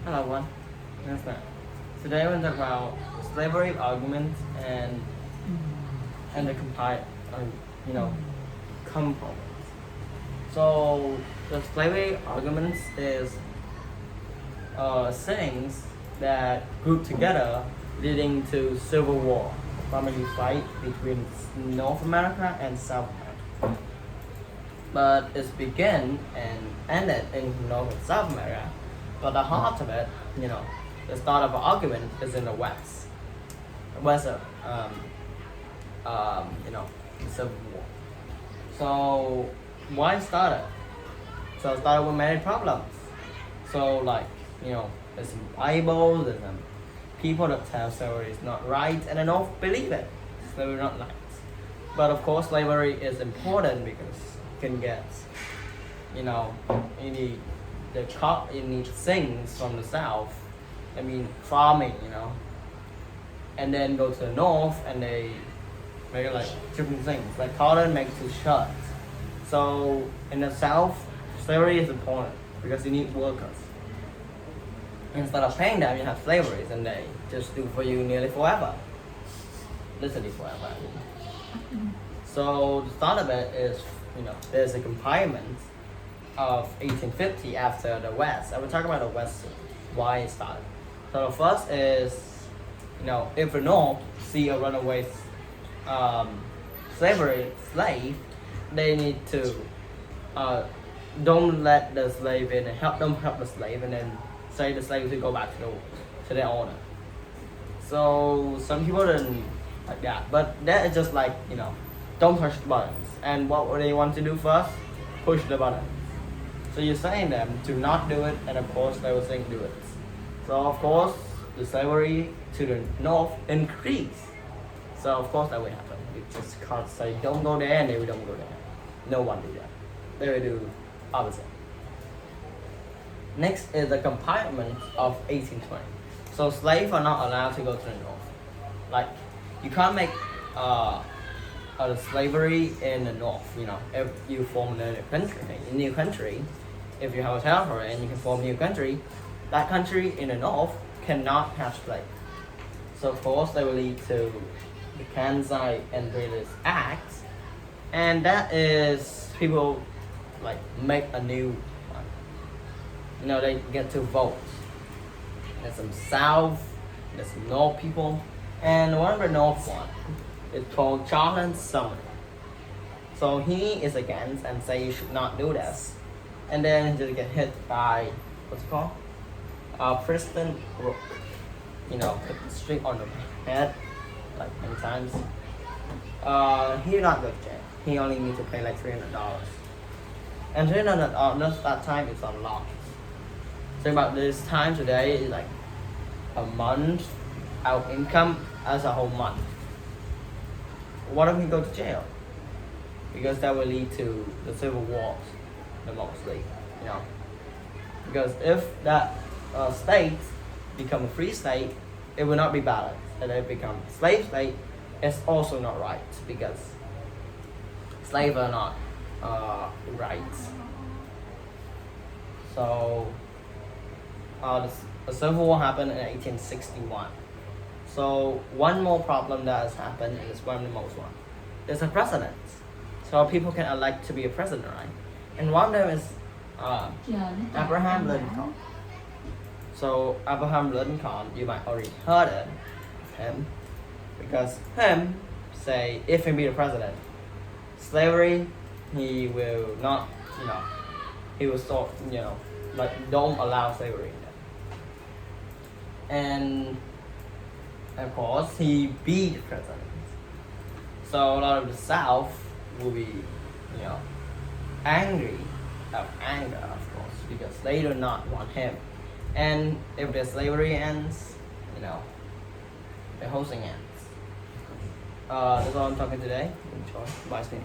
Hello, one. That's that. Today we're going to talk about slavery arguments and the you know, components. So the slavery arguments is things that group together leading to civil war, family fight between North America and South America. But it's began and ended in North and South America. But the heart of it, the start of an argument is in the West. The West Civil War. So why it started? So it started with many problems. So there's some Bible, there's some people that tell slavery is not right, and the North believe it. Slavery not right. But of course, slavery is important because you can get, you need things from the South. I mean, farming, and then go to the North and they make like different things. Like cotton makes to shirts. So in the South, slavery is important because you need workers. Instead of paying them, you have slavery, and they just do for you nearly forever. Literally forever. So the start of it is, there's a confinement of 1850 after the West. I will talk about the West, why it started. So the first is, if the North see a runaway slave, they need to don't let the slave in and help the slave, and then say the slave to go back to their owner. So some people didn't like that, but that is just like, don't push the buttons. And what would they want to do first? Push the button. So you're saying them to not do it, and of course they will saying do it. So of course the slavery to the North increase. So of course that will happen. You just can't say don't go there and they will don't go there. No one do that. They will do opposite. Next is the confinement of 1820. So slaves are not allowed to go to the North. Like you can't make the slavery in the North. If you form a new country, if you have a territory and you can form a new country, that country in the North cannot have slaves. So of course they will lead to the Kansas and British Act, and that is people like make a new one. They get to vote. There's some South, there's some North people, and one of the North one is called Charles Sumner. So he is against and say you should not do this. And then he just get hit by, what's it called? Preston Brooke. Put the string on the head, like many times. He did not go to jail. He only needs to pay like $300. And $300 that time is a lot. So about this time today is like a month, our income as a whole month. What if we go to jail? Because that will lead to the civil wars, the mostly, Because if that state become a free state, it will not be balanced. And if it become a slave state, it's also not right because slaves are not rights. So the civil war happened in 1861. So one more problem that has happened is one of the most one. There's a president. So people can elect to be a president, right? And one of them is Abraham Lincoln. So Abraham Lincoln, you might already heard it of him, because him say if he be the president, slavery he will not, he will stop, don't allow slavery. And of course he beat the president. So a lot of the South will be, angry, of anger, of course, because they do not want him. And if the slavery ends, the whole thing ends. That's all I'm talking today. Enjoy. Bye, Steve.